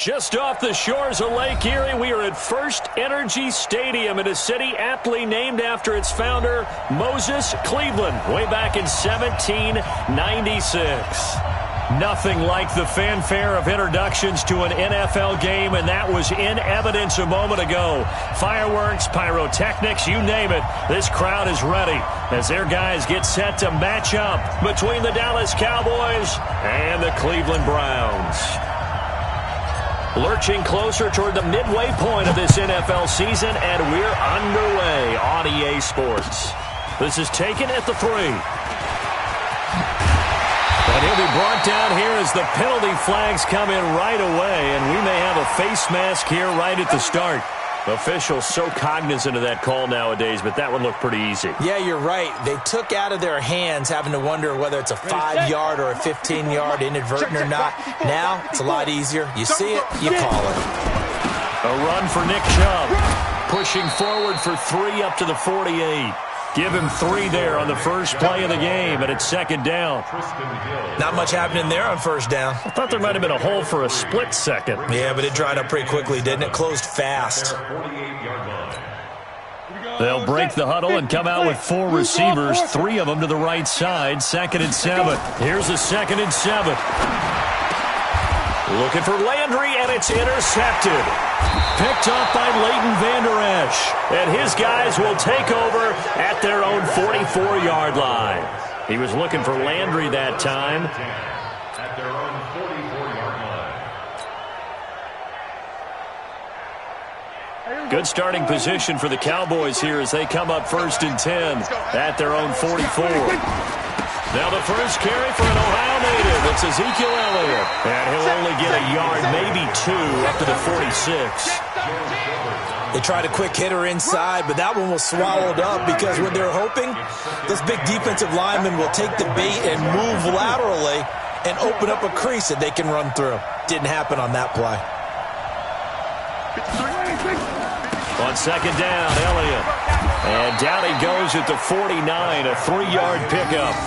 Just off the shores of Lake Erie, we are at First Energy Stadium in a city aptly named after its founder, Moses Cleveland, way back in 1796. Nothing like the fanfare of introductions to an NFL game, and that was in evidence a moment ago. Fireworks, pyrotechnics, you name it. This crowd is ready as their guys get set to match up between the Dallas Cowboys and the Cleveland Browns. Lurching closer toward the midway point of this NFL season, and we're underway on EA Sports. This is taken at the 3. And he'll be brought down here as the penalty flags come in right away, and we may have a face mask here right at the start. Officials so cognizant of that call nowadays, but that one looked pretty easy. Yeah, you're right. They took out of their hands having to wonder whether it's a 5-yard or a 15-yard inadvertent or not. Now, it's a lot easier. You see it, you call it. A run for Nick Chubb. Pushing forward for 3 up to the 48. Give him 3 there on the first play of the game, and it's second down. Not much happening there on first down. I thought there might have been a hole for a split second. Yeah, but it dried up pretty quickly, didn't it? Closed fast. They'll break the huddle and come out with 4 receivers, 3 of them to the right side. 2nd and 7. Here's a 2nd and 7. Looking for Landry, and it's intercepted. Picked off by Leighton Vander Esch. And his guys will take over at their own 44-yard line. He was looking for Landry that time. At their own 44-yard line. Good starting position for the Cowboys here as they come up 1st and 10 at their own 44. Now the first carry for an Ohio native. It's Ezekiel Elliott. And he'll only get a yard, maybe 2, up to the 46. They tried a quick hitter inside, but that one was swallowed up because what they're hoping, this big defensive lineman will take the bait and move laterally and open up a crease that they can run through. Didn't happen on that play. On second down, Elliott. And down he goes at the 49, a 3-yard pickup.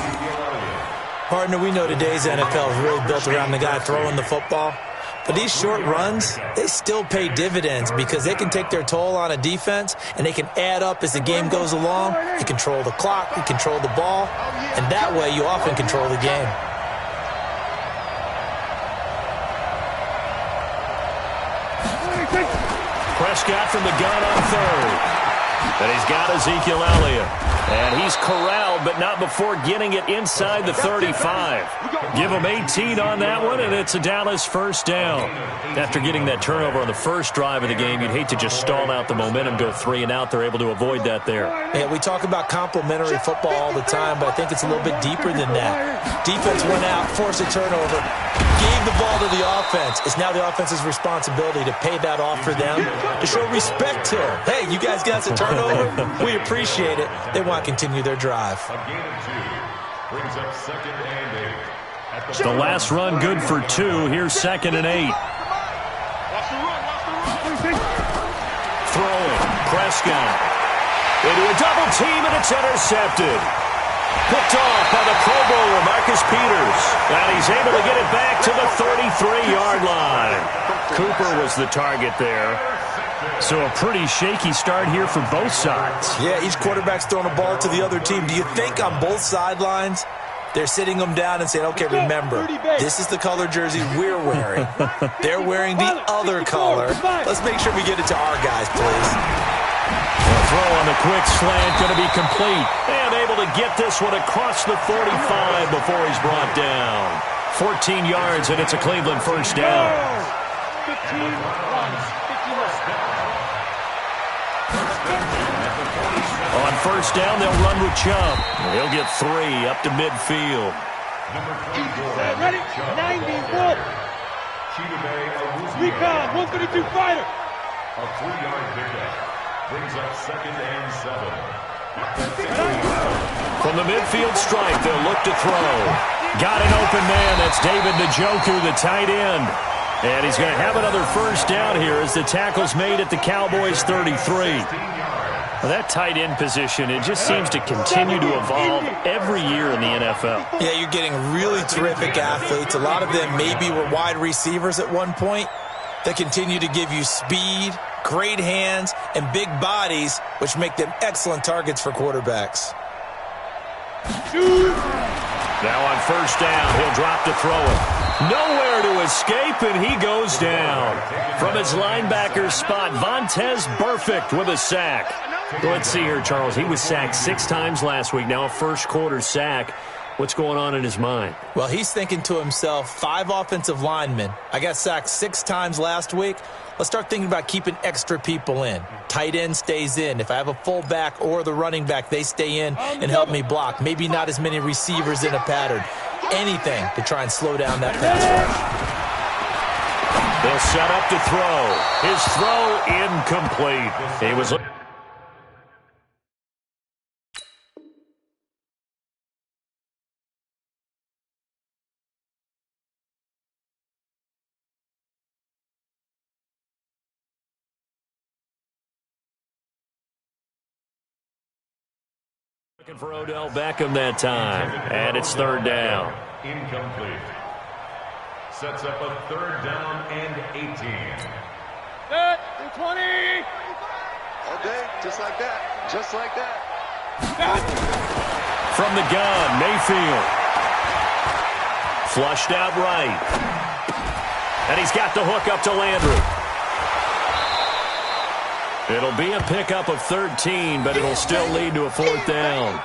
Partner, we know today's NFL is really built around the guy throwing the football. But these short runs, they still pay dividends because they can take their toll on a defense and they can add up as the game goes along. You control the clock, you control the ball, and that way you often control the game. Prescott from the gun on 3rd. And he's got Ezekiel Elliott. And he's corralled, but not before getting it inside the 35. Give him 18 on that one, and it's a Dallas first down. After getting that turnover on the first drive of the game, you'd hate to just stall out the momentum, go 3 and out. They're able to avoid that there. Yeah, we talk about complementary football all the time, but I think it's a little bit deeper than that. Defense went out, forced a turnover, gave the ball to the offense. It's now the offense's responsibility to pay that off for them, to show respect here. Hey, you guys got us a turnover? We appreciate it. They want to continue their drive. A gain of 2 brings up 2nd and 8. The last run good for 2. Here's 2nd and 8. Throwing. Prescott. Into a double team, and it's intercepted. Picked off by the Pro Bowler, Marcus Peters. And he's able to get it back to the 33-yard line. Cooper was the target there. So a pretty shaky start here for both sides. Yeah, each quarterback's throwing a ball to the other team. Do you think on both sidelines they're sitting them down and saying, okay, remember, this is the color jersey we're wearing. They're wearing the other color. Let's make sure we get it to our guys, please. The throw on the quick slant going to be complete. And able to get this one across the 45 before he's brought down. 14 yards, and it's a Cleveland first down. On first down, they'll run with Chubb. He'll get 3 up to midfield. Ready? 90-foot. Recon, 132 fighter. A 3-yard pickup brings up 2nd and 7. From the midfield stripe, they'll look to throw. Got an open man. That's David Njoku, the tight end. And he's going to have another first down here as the tackle's made at the Cowboys' 33. Well, that tight end position, it just seems to continue to evolve every year in the NFL. Yeah, you're getting really terrific athletes. A lot of them maybe were wide receivers at one point. They continue to give you speed, great hands, and big bodies, which make them excellent targets for quarterbacks. Now on first down, he'll drop to throw it. Nowhere to escape, and he goes down. From his linebacker spot, Vontaze Burfict with a sack. Let's see here, Charles. He was sacked 6 times last week. Now a first-quarter sack. What's going on in his mind? Well, he's thinking to himself, 5 offensive linemen. I got sacked 6 times last week. Let's start thinking about keeping extra people in. Tight end stays in. If I have a fullback or the running back, they stay in and help me block. Maybe not as many receivers in a pattern. Anything to try and slow down that pass rush. They'll set up to throw. His throw incomplete. He was... Looking for Odell Beckham that time, and it's third down. Incomplete. Sets up a third down and 18. Set, 20. All day, just like that. Just like that. From the gun, Mayfield. Flushed out right. And he's got the hook up to Landry. It'll be a pickup of 13, but it'll still lead to a 4th down.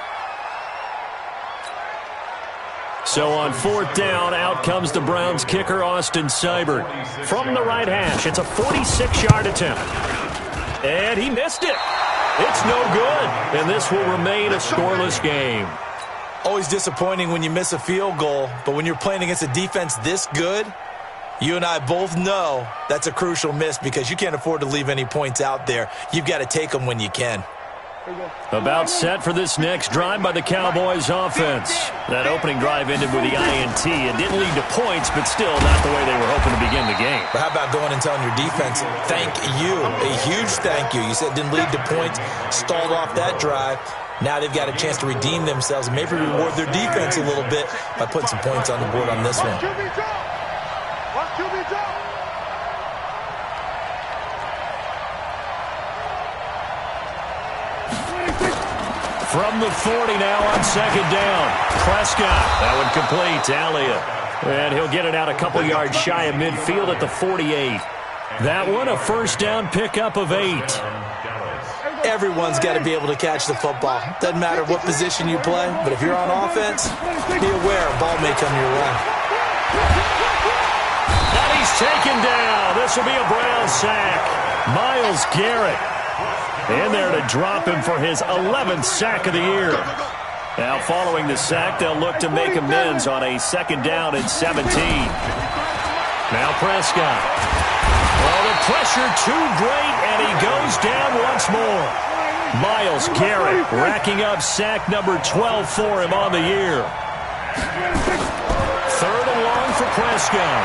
So on 4th down, out comes the Browns kicker, Austin Seibert. From the right hash, it's a 46-yard attempt. And he missed it. It's no good, and this will remain a scoreless game. Always disappointing when you miss a field goal, but when you're playing against a defense this good, you and I both know that's a crucial miss because you can't afford to leave any points out there. You've got to take them when you can. About set for this next drive by the Cowboys offense. That opening drive ended with the INT. It didn't lead to points, but still not the way they were hoping to begin the game. But how about going and telling your defense, thank you, a huge thank you. You said it didn't lead to points, stalled off that drive. Now they've got a chance to redeem themselves and maybe reward their defense a little bit by putting some points on the board on this one. From the 40 now on second down. Prescott. That one complete to Elliott. And he'll get it out a couple yards shy of midfield at the 48. That one a first down pickup of 8. Everyone's got to be able to catch the football. Doesn't matter what position you play, but if you're on offense, be aware a ball may come your way. And he's taken down. This will be a Brown sack. Myles Garrett in there to drop him for his 11th sack of the year. Now following the sack, they'll look to make amends on a second down and 17. Now Prescott. Well, the pressure too great, and he goes down once more. Myles Garrett racking up sack number 12 for him on the year. 3rd and long for Prescott.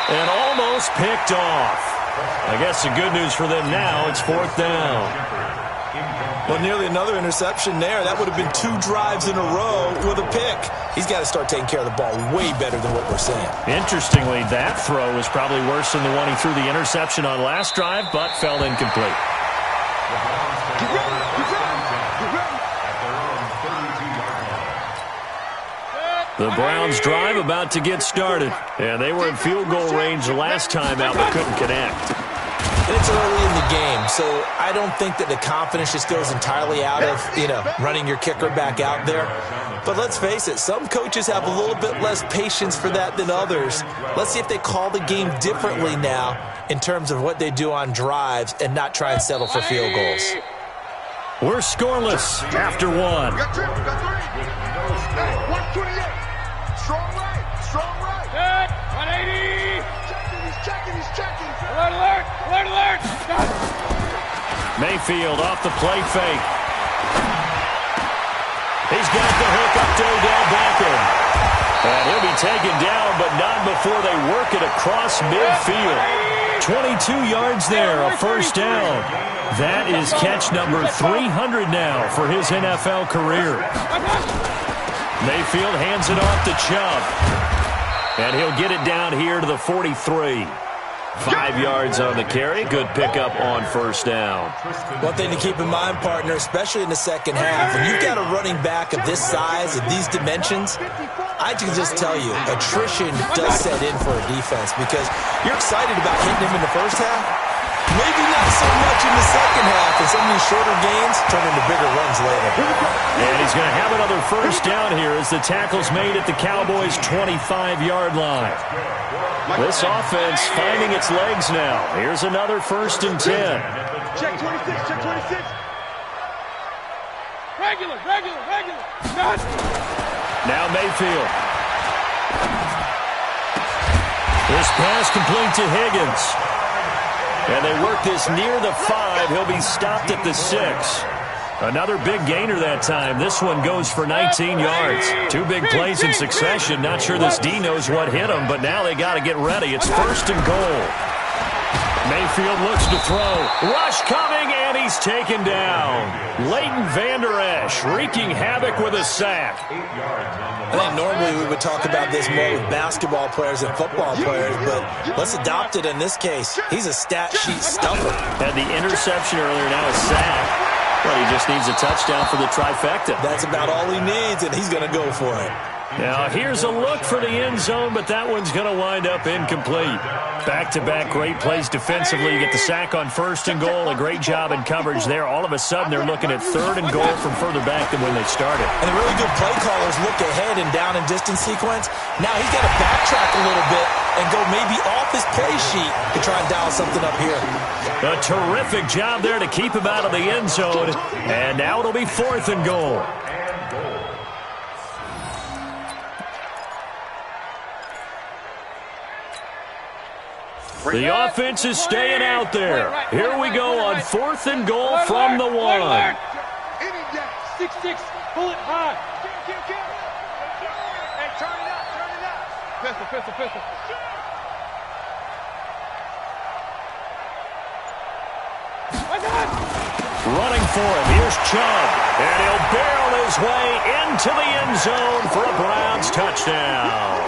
And almost picked off. I guess the good news for them now, it's 4th down. Well, nearly another interception there. That would have been 2 drives in a row with a pick. He's got to start taking care of the ball way better than what we're seeing. Interestingly, that throw was probably worse than the one he threw the interception on last drive, but fell incomplete. The Browns drive about to get started. And they were in field goal range last time out, but couldn't connect. And it's early in the game, so I don't think that the confidence just goes entirely out of, running your kicker back out there. But let's face it, some coaches have a little bit less patience for that than others. Let's see if they call the game differently now in terms of what they do on drives and not try and settle for field goals. We're scoreless after 1. Got 128. Strong right. Set, 180. He's checking. Alert, alert, alert, alert. Mayfield off the play fake. He's got the hook up to Odell Beckham. And he'll be taken down, but not before they work it across midfield. 22 yards there, a first down. That is catch number 300 now for his NFL career. Mayfield hands it off to Chubb. And he'll get it down here to the 43. 5 yards on the carry. Good pickup on first down. One thing to keep in mind, partner, especially in the second half, when you've got a running back of this size, of these dimensions, I can just tell you, attrition does set in for a defense because you're excited about hitting him in the first half. Maybe not so much in the second half, and some of these shorter gains turn into bigger runs later. And he's going to have another first down here as the tackle's made at the Cowboys' 25-yard line. This offense finding its legs now. Here's another 1st and 10. Check 26, check 26. Regular. None. Now Mayfield. This pass complete to Higgins. And they work this near the 5. He'll be stopped at the 6. Another big gainer that time. This one goes for 19 yards. 2 big plays in succession. Not sure this D knows what hit him, but now they got to get ready. It's 1st and goal. Mayfield looks to throw. Rush coming, and he's taken down. Leighton Vander Esch wreaking havoc with a sack. I think normally we would talk about this more with basketball players and football players, but let's adopt it in this case. He's a stat sheet stuffer. Had the interception earlier, now a sack. But he just needs a touchdown for the trifecta. That's about all he needs, and he's going to go for it. Now, here's a look for the end zone, but that one's going to wind up incomplete. Back-to-back great plays defensively. You get the sack on 1st and goal. A great job in coverage there. All of a sudden, they're looking at 3rd and goal from further back than when they started. And the really good play callers look ahead and down and distance sequence. Now he's got to backtrack a little bit and go maybe off his play sheet to try and dial something up here. A terrific job there to keep him out of the end zone. And now it'll be 4th and goal. The offense is staying out there. Here we go on 4th and goal from the 1. 6-6, pull it high. Hey, turn it up. Pistol. Running for it. Here's Chubb. And he'll barrel his way into the end zone for a Browns touchdown.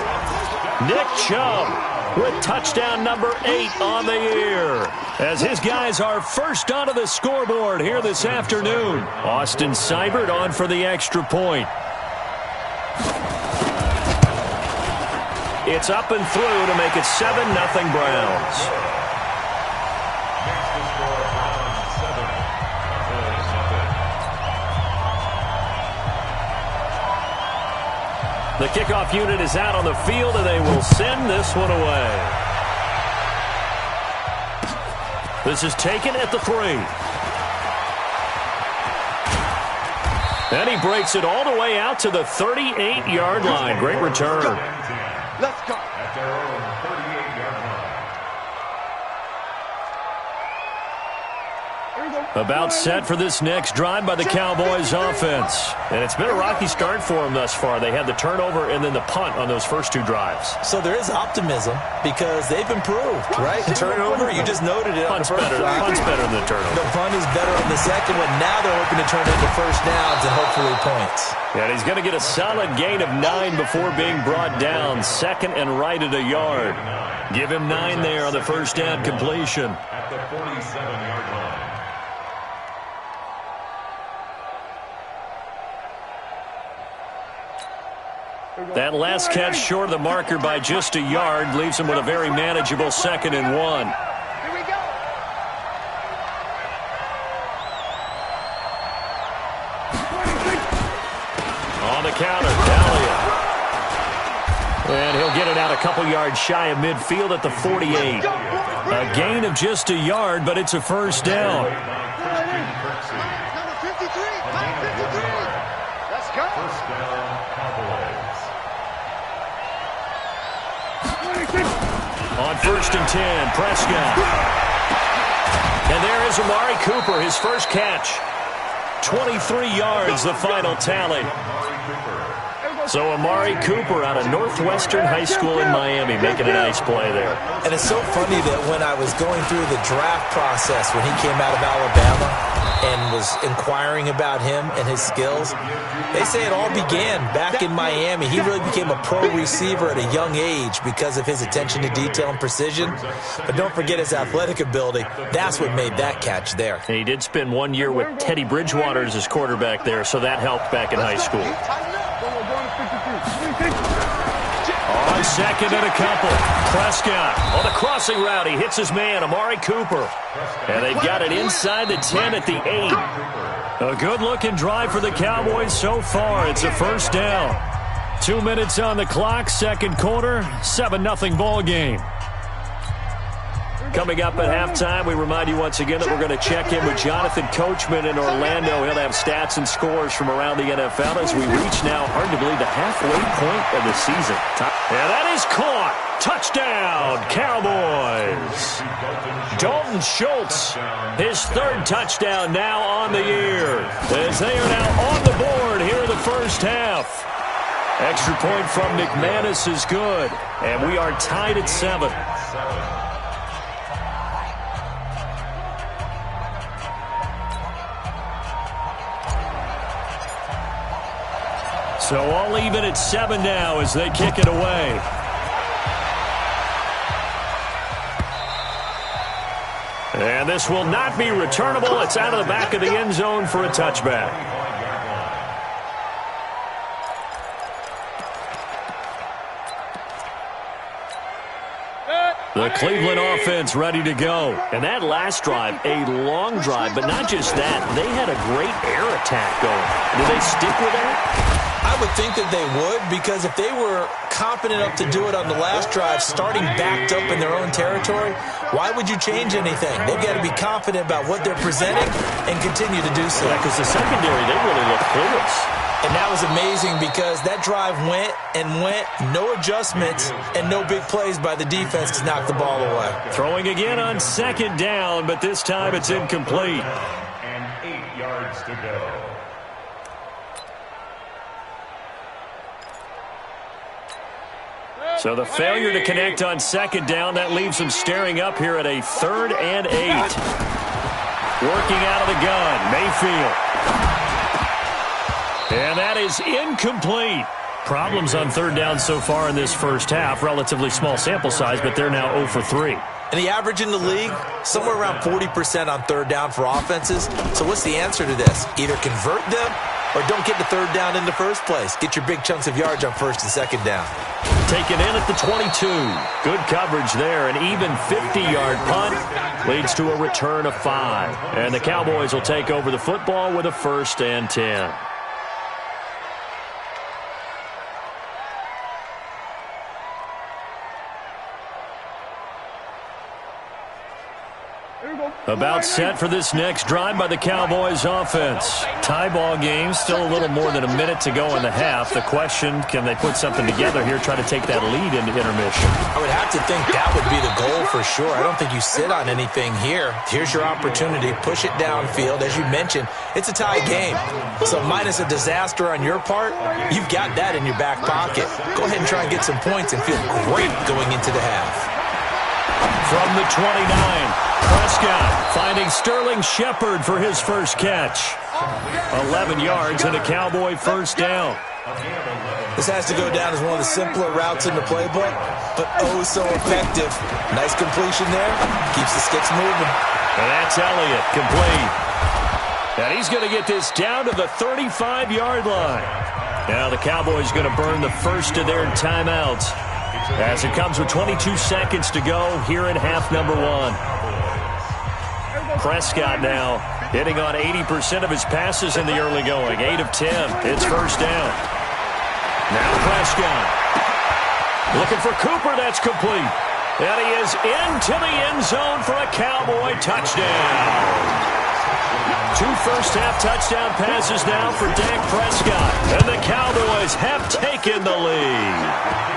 Nick Chubb with touchdown number 8 on the year, as his guys are first onto the scoreboard here this afternoon. Austin Seibert on for the extra point. It's up and through to make it 7-0 Browns. The kickoff unit is out on the field, and they will send this one away. This is taken at the 3. And he breaks it all the way out to the 38-yard line. Great return. Let's go. At their own 38-yard line. About set for this next drive by the Cowboys offense. And it's been a rocky start for them thus far. They had the turnover and then the punt on those first 2 drives. So there is optimism because they've improved, right? The turnover, you just noted it. Punt's better than the turnover. The punt is better on the second one. Now they're hoping to turn it into first downs and hopefully points. And he's going to get a solid gain of 9 before being brought down. 2nd and right at a yard. Give him 9 there on the first down completion. At the 47-yard line. That last catch short of the marker by just a yard leaves him with a very manageable 2nd and 1. Here we go. On the counter, Dahlia. And he'll get it out a couple yards shy of midfield at the 48. A gain of just a yard, but it's a first down. Number 53. Let's go. First down, Cowboys. On 1st and 10, Prescott. And there is Amari Cooper, his first catch. 23 yards, the final tally. So Amari Cooper out of Northwestern High School in Miami making a nice play there. And it's so funny that when I was going through the draft process when he came out of Alabama, and was inquiring about him and his skills. They say it all began back in Miami. He really became a pro receiver at a young age because of his attention to detail and precision. But don't forget his athletic ability. That's what made that catch there. And he did spend 1 year with Teddy Bridgewater as his quarterback there, so that helped back in high school. On second and a couple, Prescott on the crossing route. He hits his man, Amari Cooper. And they've got it inside the 10 at the 8. A good-looking drive for the Cowboys so far. It's a first down. 2 minutes on the clock, second quarter, 7-0 ball game. Coming up at halftime, we remind you once again that we're going to check in with Jonathan Coachman in Orlando. He'll have stats and scores from around the NFL as we reach now, hard to believe, the halfway point of the season. And that is caught. Touchdown, Cowboys. Dalton Schultz, his third touchdown now on the year, as they are now on the board here in the first half. Extra point from McManus is good, and we are tied at 7. So all even at 7 now as they kick it away. And this will not be returnable. It's out of the back of the end zone for a touchback. The Cleveland offense ready to go. And that last drive, a long drive, but not just that. They had a great air attack going. Do they stick with that? I would think that they would, because if they were competent enough to do it on the last drive, starting backed up in their own territory, why would you change anything? They've got to be confident about what they're presenting and continue to do so. Yeah, because the secondary, they really look clueless. And that was amazing because that drive went and went, no adjustments, and no big plays by the defense to knock the ball away. Throwing again on second down, but this time it's incomplete. And 8 yards to go. So the failure to connect on second down, that leaves them staring up here at a 3rd and 8. Working out of the gun, Mayfield. And that is incomplete. Problems on third down so far in this first half. Relatively small sample size, but they're now 0 for 3. And the average in the league, somewhere around 40% on third down for offenses. So what's the answer to this? Either convert them or don't get the third down in the first place. Get your big chunks of yards on first and second down. Taken in at the 22. Good coverage there. An even 50-yard punt leads to a return of 5. And the Cowboys will take over the football with a 1st and 10. About set for this next drive by the Cowboys offense. Tie ball game, still a little more than a minute to go in the half. The question, can they put something together here, try to take that lead into intermission? I would have to think that would be the goal for sure. I don't think you sit on anything here. Here's your opportunity. Push it downfield. As you mentioned, it's a tie game. So minus a disaster on your part, you've got that in your back pocket. Go ahead and try and get some points and feel great going into the half. From the 29, Prescott finding Sterling Shepard for his first catch. 11 yards and a Cowboy first down. This has to go down as one of the simpler routes in the playbook, but oh so effective. Nice completion there. Keeps the sticks moving. And that's Elliott, complete. And he's going to get this down to the 35-yard line. Now the Cowboys going to burn the first of their timeouts as it comes with 22 seconds to go here in half number 1. Prescott now hitting on 80% of his passes in the early going. 8 of 10. It's first down. Now Prescott looking for Cooper. That's complete. And he is into the end zone for a Cowboy touchdown. 2 first-half touchdown passes now for Dak Prescott. And the Cowboys have taken the lead.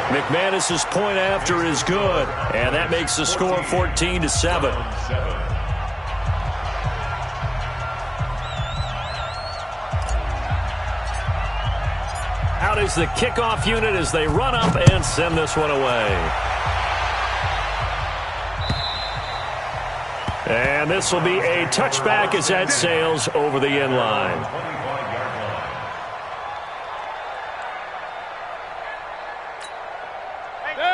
McManus's point after is good, and that makes the score 14-7. Out is the kickoff unit as they run up and send this one away. And this will be a touchback as that sails over the end line.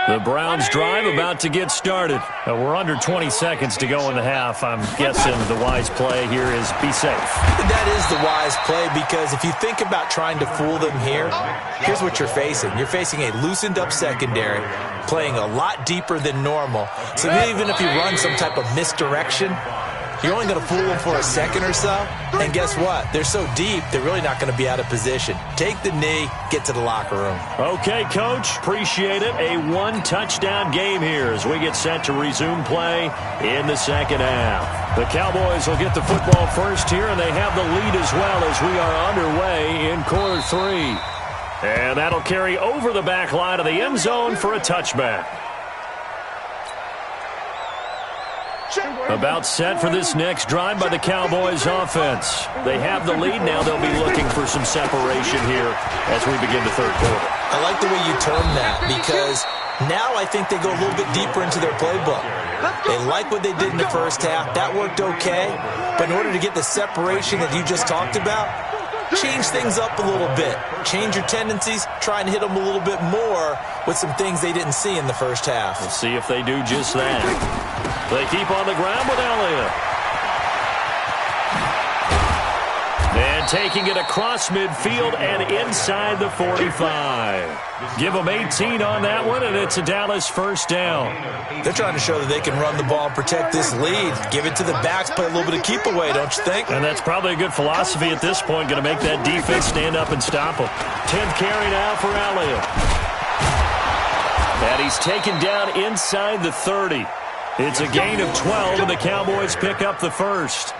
The Browns drive about to get started. We're under 20 seconds to go in the half. I'm guessing the wise play here is be safe. That is the wise play, because if you think about trying to fool them here, here's what you're facing. You're facing a loosened up secondary, playing a lot deeper than normal. So even if you run some type of misdirection, you're only going to fool them for a second or so. And guess what? They're so deep, they're really not going to be out of position. Take the knee, get to the locker room. Okay, Coach. Appreciate it. A one-touchdown game here as we get set to resume play in the second half. The Cowboys will get the football first here, and they have the lead as well as we are underway in quarter three. And that'll carry over the back line of the end zone for a touchback. About set for this next drive by the Cowboys offense. They have the lead now. They'll be looking for some separation here as we begin the third quarter. I like the way you term that, because now I think they go a little bit deeper into their playbook. They like what they did in the first half. That worked okay. But in order to get the separation that you just talked about, change things up a little bit. Change your tendencies. Try and hit them a little bit more with some things they didn't see in the first half. We'll see if they do just that. They keep on the ground with Elliott. And taking it across midfield and inside the 45. Give them 18 on that one, and it's a Dallas first down. They're trying to show that they can run the ball and protect this lead. Give it to the backs, play a little bit of keep away, don't you think? And that's probably a good philosophy at this point, going to make that defense stand up and stop them. 10th carry now for Elliott. And he's taken down inside the 30. It's a gain of 12, and the Cowboys pick up the first.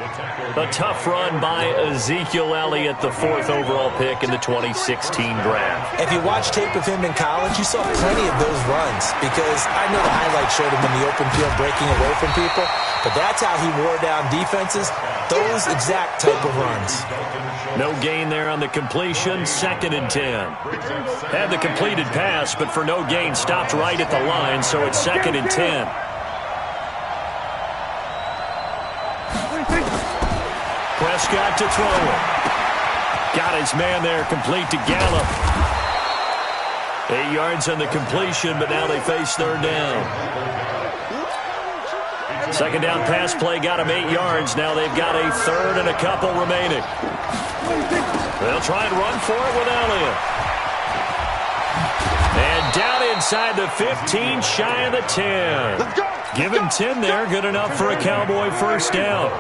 A tough run by Ezekiel Elliott, the 4th overall pick in the 2016 draft. If you watch tape of him in college, you saw plenty of those runs, because I know the highlights showed him in the open field breaking away from people, but that's how he wore down defenses, those exact type of runs. No gain there on the completion, 2nd and 10. Had the completed pass, but for no gain, stopped right at the line, so it's 2nd and 10. Prescott to throw it. Got his man there, complete to Gallup. 8 yards on the completion, but now they face third down. Second down pass play got him 8 yards. Now they've got a third and a couple remaining. They'll try and run for it with Elliott. And down inside the 15, shy of the 10. Give him 10 there, good enough for a Cowboy first down.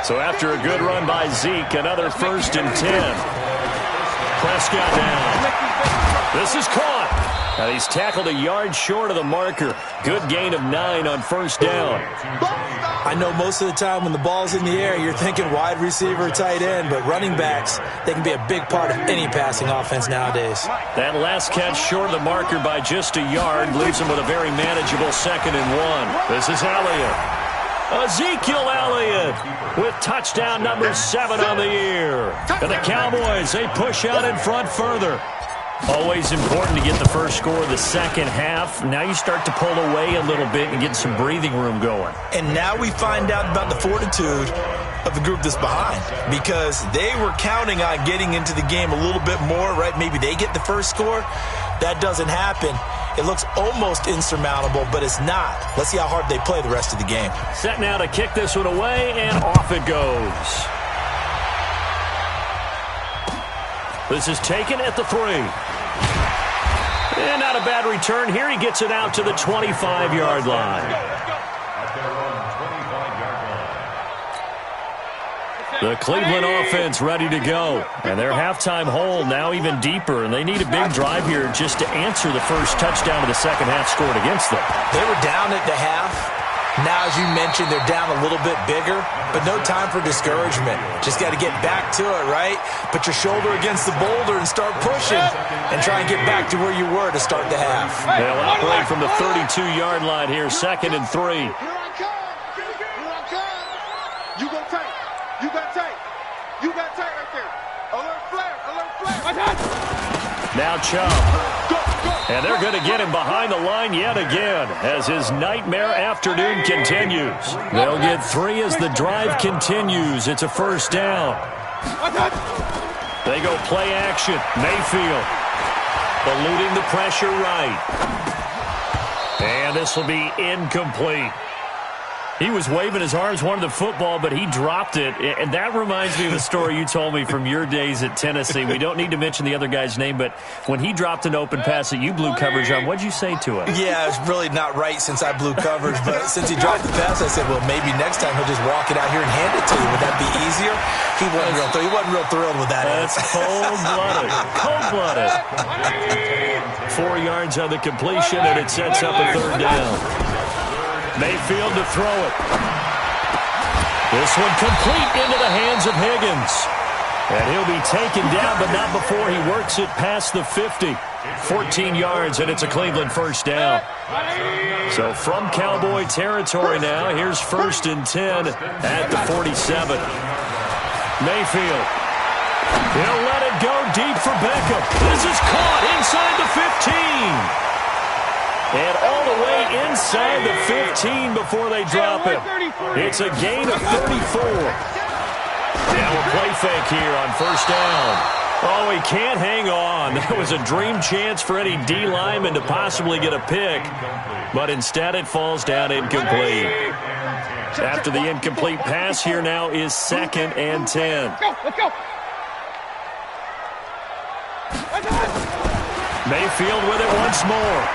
So after a good run by Zeke, another 1st and 10. Prescott down. This is caught. And he's tackled a yard short of the marker. Good gain of 9 on first down. I know most of the time when the ball's in the air, you're thinking wide receiver, tight end, but running backs, they can be a big part of any passing offense nowadays. That last catch short of the marker by just a yard leaves him with a very manageable 2nd and 1. This is Elliott. Ezekiel Elliott with touchdown number 7 on the year. And the Cowboys, they push out in front further. Always important to get the first score of the second half. Now you start to pull away a little bit and get some breathing room going. And now we find out about the fortitude of the group that's behind, because they were counting on getting into the game a little bit more, right? Maybe they get the first score. That doesn't happen. It looks almost insurmountable, but it's not. Let's see how hard they play the rest of the game. Set now to kick this one away, and off it goes. This is taken at the 3. And not a bad return here. He gets it out to the 25-yard line. The Cleveland offense ready to go. And their halftime hole now even deeper. And they need a big drive here just to answer the first touchdown of the second half scored against them. They were down at the half. Now, as you mentioned, they're down a little bit bigger, but no time for discouragement. Just got to get back to it, right? Put your shoulder against the boulder and start pushing and try and get back to where you were to start the half. They'll operate from the 32-yard line here, 2nd and 3. You go tight. You got tight. You got tight right there. Alert flare. Alert flare. Now Chubb. And they're going to get him behind the line yet again as his nightmare afternoon continues. They'll get 3 as the drive continues. It's a first down. They go play action. Mayfield eluding the pressure right. And this will be incomplete. He was waving his arms, wanted the football, but he dropped it. And that reminds me of the story you told me from your days at Tennessee. We don't need to mention the other guy's name, but when he dropped an open pass that you blew coverage on, what'd you say to him? Yeah, it's really not right since I blew coverage, but since he dropped the pass, I said, well, maybe next time he'll just walk it out here and hand it to you. Would that be easier? He wasn't real thrilled with that. That's cold-blooded. Cold-blooded. 4 yards on the completion, and it sets up a third down. Mayfield to throw it. This one complete into the hands of Higgins. And he'll be taken down, but not before he works it past the 50. 14 yards, and it's a Cleveland first down. So from Cowboy territory now, here's 1st and 10 at the 47. Mayfield. He'll let it go deep for Beckham. This is caught inside the 15. And all the way inside the 15 before they drop it. It's a gain of 34. Now a play fake here on first down. Oh, he can't hang on. That was a dream chance for any D lineman to possibly get a pick. But instead it falls down incomplete. After the incomplete pass, here now is 2nd and 10. Let's go. Mayfield with it once more.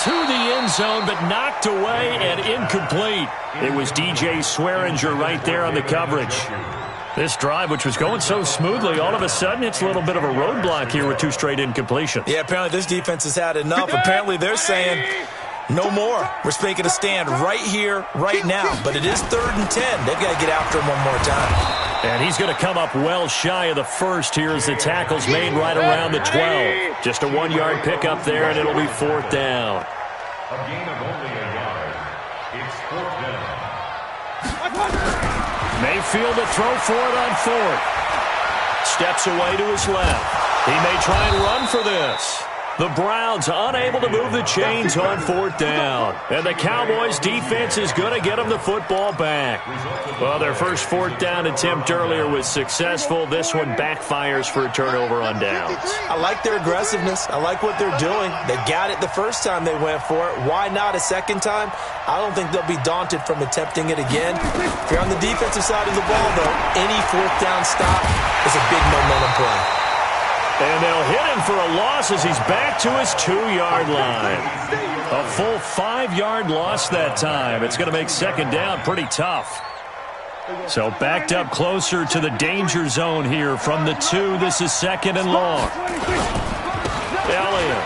To the end zone, but knocked away and incomplete. It was DJ Swearinger right there on the coverage. This drive, which was going so smoothly, all of a sudden it's a little bit of a roadblock here with 2 straight incompletions. Yeah, apparently this defense has had enough. Apparently they're saying, no more. We're making a stand right here, right now. But it is 3rd and 10. They've got to get after him one more time. And he's going to come up well shy of the first here as the tackle's made right around the 12. Just a 1-yard pickup there, and it'll be 4th down. A gain of only a yard. It's 4th down. Mayfield to throw for it on 4th. Steps away to his left. He may try and run for this. The Browns unable to move the chains on 4th down. And the Cowboys' defense is going to get them the football back. Well, their first 4th down attempt earlier was successful. This one backfires for a turnover on downs. I like their aggressiveness. I like what they're doing. They got it the first time they went for it. Why not a second time? I don't think they'll be daunted from attempting it again. If you're on the defensive side of the ball, though, any 4th down stop is a big momentum play. And they'll hit him for a loss as he's back to his 2-yard line. A full 5-yard loss that time. It's going to make 2nd down pretty tough. So backed up closer to the danger zone here from the 2. This is 2nd and long. Elliott.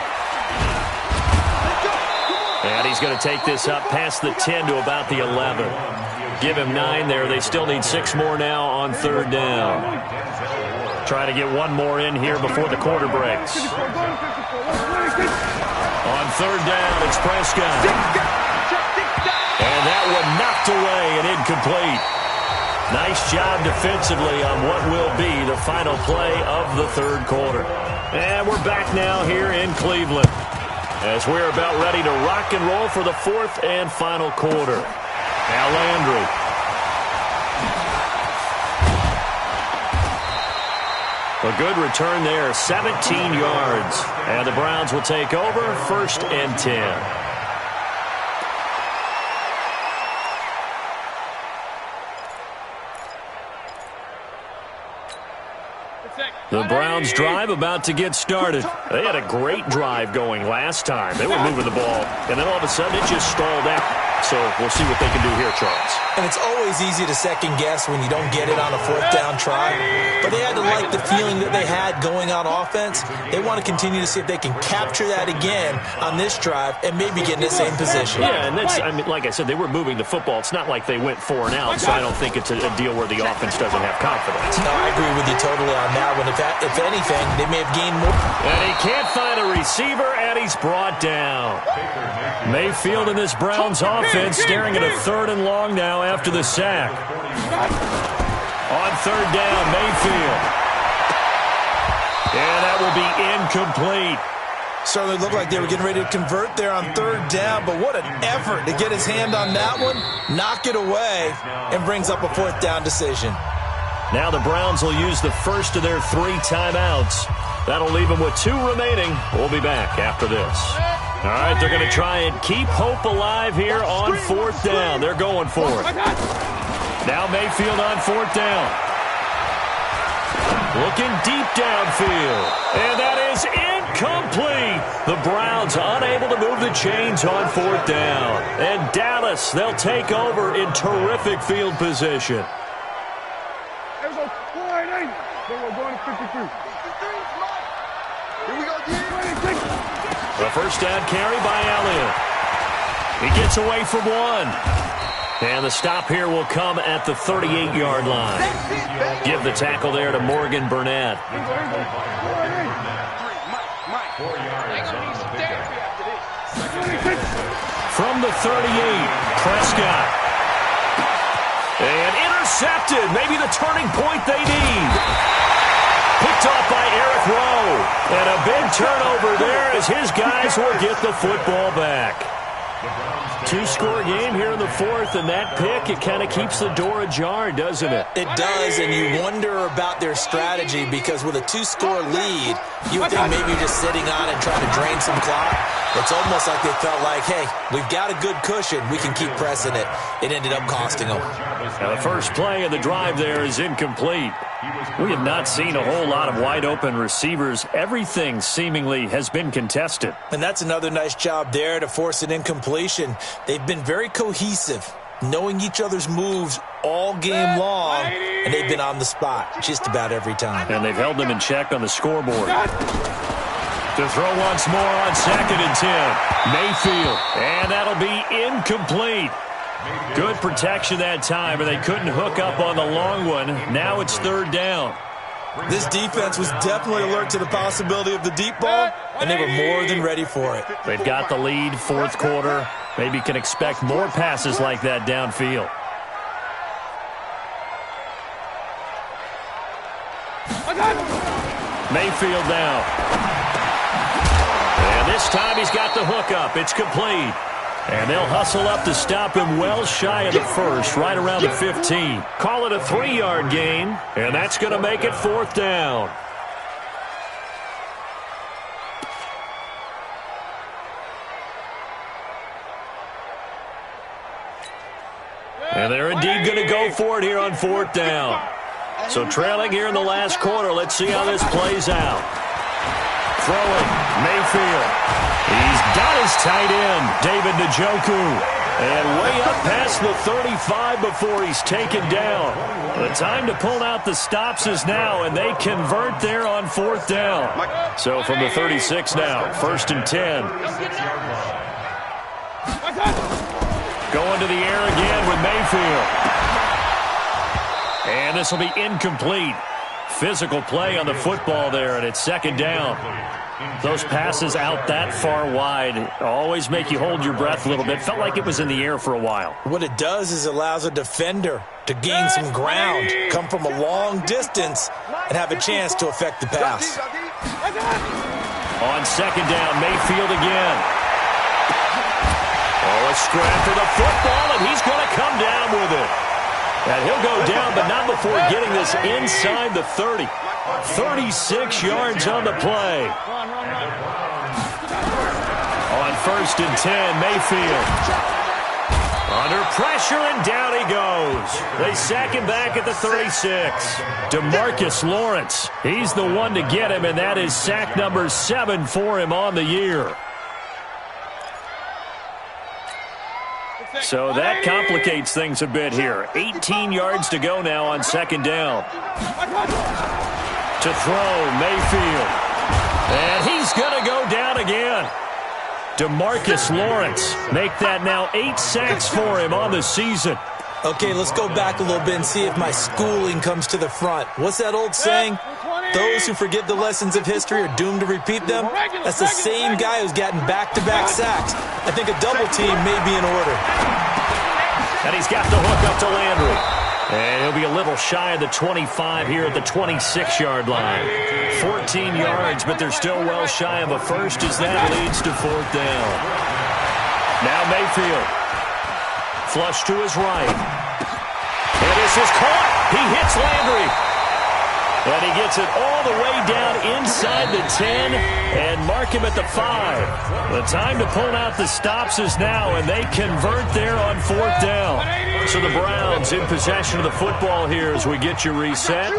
And he's going to take this up past the 10 to about the 11. Give him 9 there. They still need 6 more now on 3rd down. Try to get 1 more in here before the quarter breaks. On 3rd down, it's Prescott. And that one knocked away and incomplete. Nice job defensively on what will be the final play of the 3rd quarter. And we're back now here in Cleveland as we're about ready to rock and roll for the 4th and final quarter. Now Landry. A good return there, 17 yards. And the Browns will take over, 1st and 10. The Browns drive about to get started. They had a great drive going last time. They were moving the ball, and then all of a sudden it just stalled out. So we'll see what they can do here, Charles. And it's always easy to second guess when you don't get it on a 4th down try. But they had to like the feeling that they had going on offense. They want to continue to see if they can capture that again on this drive and maybe get in the same position. Yeah, and that's, I mean, like I said, they were moving the football. It's not like they went 4 and out, so I don't think it's a deal where the offense doesn't have confidence. No, I agree with you totally on that one. If anything, they may have gained more. And he can't find a receiver, and he's brought down. Mayfield in this Browns offense staring at a 3rd and long now after the sack. On 3rd down, Mayfield. And that will be incomplete. Certainly looked like they were getting ready to convert there on third down, but what an effort to get his hand on that one, knock it away, and brings up a fourth down decision. Now the Browns will use the first of their 3 timeouts. That'll leave them with 2 remaining. We'll be back after this. All right, they're going to try and keep hope alive here on fourth down. They're going for it. Now Mayfield on fourth down. Looking deep downfield. And that is incomplete. The Browns unable to move the chains on fourth down. And Dallas, they'll take over in terrific field position. The first down carry by Elliott. He gets away from 1. And the stop here will come at the 38-yard line. Give the tackle there to Morgan Burnett. From the 38, Prescott. And intercepted. Maybe the turning point they need. Picked off by Eric Rowe. And a big turnover there as his guys will get the football back. 2-score game here in the fourth, and that pick, it kind of keeps the door ajar, doesn't it? It does, and you wonder about their strategy because with a 2-score lead, you would think maybe you're just sitting on it and trying to drain some clock. It's almost like they felt like, hey, we've got a good cushion. We can keep pressing it. It ended up costing them. Now the first play of the drive there is incomplete. We have not seen a whole lot of wide-open receivers. Everything seemingly has been contested. And that's another nice job there to force an incompletion. They've been very cohesive, knowing each other's moves all game long, and they've been on the spot just about every time. And they've held them in check on the scoreboard. To throw once more on 2nd and 10. Mayfield, and that'll be incomplete. Good protection that time, and they couldn't hook up on the long one. Now it's 3rd down. This defense was definitely alert to the possibility of the deep ball, and they were more than ready for it. They've got the lead, 4th quarter. Maybe can expect more passes like that downfield. Mayfield now. And this time he's got the hook up. It's complete. And they'll hustle up to stop him well shy of the first, right around the 15. Call it a 3-yard gain, and that's going to make it 4th down. And they're indeed going to go for it here on 4th down. So trailing here in the last quarter, let's see how this plays out. Throwing, Mayfield. He's got his tight end, David Njoku. And way up past the 35 before he's taken down. The time to pull out the stops is now, and they convert there on 4th down. So from the 36 now, 1st and 10. Going to the air again with Mayfield. And this will be incomplete. Physical play on the football there, and it's 2nd down. Those passes out that far wide always make you hold your breath a little bit. Felt like it was in the air for a while. What it does is it allows a defender to gain some ground, come from a long distance, and have a chance to affect the pass. On 2nd down, Mayfield again. Oh, a scrap for the football, and he's going to come down with it. And he'll go down, but not before getting this inside the 30. 36 yards on the play. On 1st and 10, Mayfield. Under pressure, and down he goes. They sack him back at the 36. DeMarcus Lawrence, he's the one to get him, and that is sack number 7 for him on the year. So that complicates things a bit here. 18 yards to go now on 2nd down. To throw, Mayfield. And he's going to go down again. DeMarcus Lawrence, make that now 8 sacks for him on the season. Okay, let's go back a little bit and see if my schooling comes to the front. What's that old saying? Those who forget the lessons of history are doomed to repeat them. That's the same guy who's gotten back-to-back sacks. I think a double team may be in order. And he's got the hook up to Landry. And he'll be a little shy of the 25 here at the 26-yard line. 14 yards, but they're still well shy of a first as that leads to fourth down. Now Mayfield. Flush to his right. And this is caught. He hits Landry. And he gets it all the way down inside the 10 and mark him at the 5. The time to pull out the stops is now, and they convert there on fourth down. So the Browns in possession of the football here as we get you reset.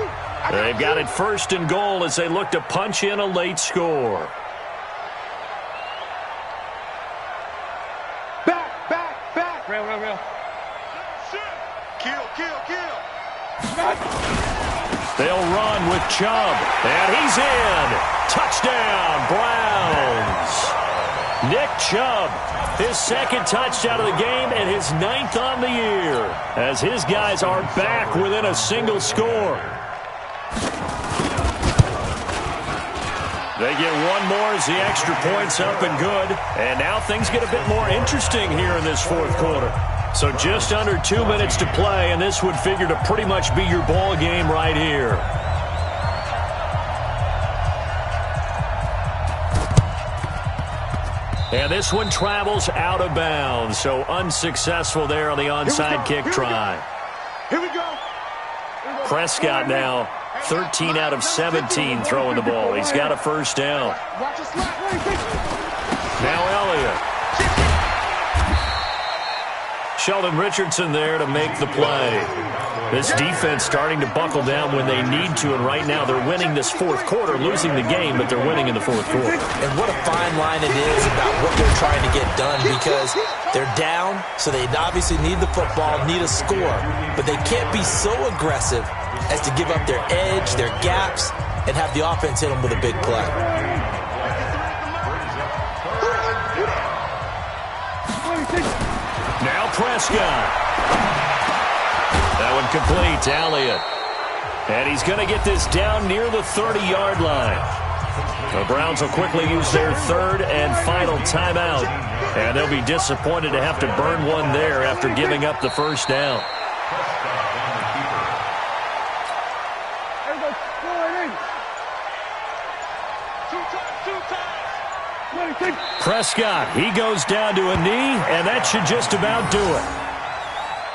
They've got it first and goal as they look to punch in a late score. Back. Real. Kill. They'll run with Chubb, and he's in. Touchdown, Browns. Nick Chubb, his second touchdown of the game and his 9th on the year, as his guys are back within a single score. They get one more as the extra point's up and good, and now things get a bit more interesting here in this fourth quarter. So just under 2 minutes to play, and this would figure to pretty much be your ball game right here. And this one travels out of bounds, so unsuccessful there on the onside kick try. Here we go. Prescott now 13 out of 17 throwing the ball. He's got a first down. Now Elliott. Sheldon Richardson there to make the play. This defense starting to buckle down when they need to, and right now they're winning this fourth quarter, losing the game, but they're winning in the fourth quarter. And what a fine line it is about what they're trying to get done, because they're down, so they obviously need the football, need a score, but they can't be so aggressive as to give up their edge, their gaps, and have the offense hit them with a big play. Now Prescott. That one complete to Elliott. And he's going to get this down near the 30-yard line. The Browns will quickly use their third and final timeout. And they'll be disappointed to have to burn one there after giving up the first down. Prescott, he goes down to a knee, and that should just about do it.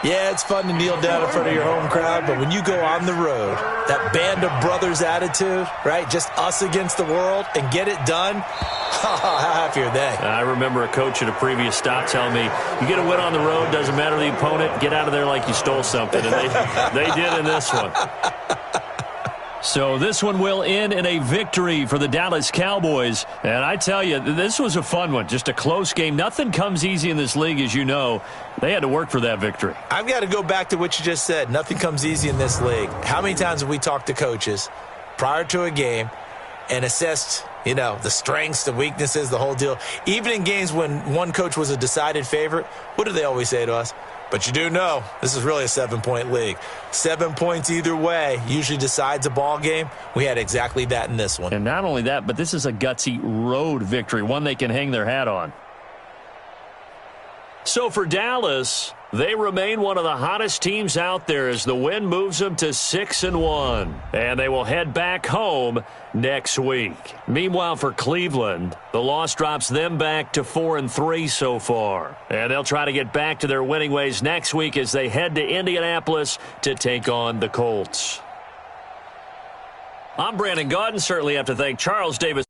Yeah, it's fun to kneel down in front of your home crowd, but when you go on the road, that band of brothers attitude, right, just us against the world, and get it done, how happy are they? I remember a coach at a previous stop telling me, you get a win on the road, doesn't matter the opponent, get out of there like you stole something, and they did in this one. So this one will end in a victory for the Dallas Cowboys. And I tell you, this was a fun one. Just a close game. Nothing comes easy in this league, as you know. They had to work for that victory. I've got to go back to what you just said. Nothing comes easy in this league. How many times have we talked to coaches prior to a game and assessed, the strengths, the weaknesses, the whole deal? Even in games when one coach was a decided favorite, what do they always say to us? But you do know this is really a 7-point league. 7 points either way usually decides a ball game. We had exactly that in this one. And not only that, but this is a gutsy road victory, one they can hang their hat on. So for Dallas, they remain one of the hottest teams out there as the win moves them to 6-1. And they will head back home next week. Meanwhile, for Cleveland, the loss drops them back to 4-3 so far. And they'll try to get back to their winning ways next week as they head to Indianapolis to take on the Colts. I'm Brandon Gaudin. Certainly have to thank Charles Davis.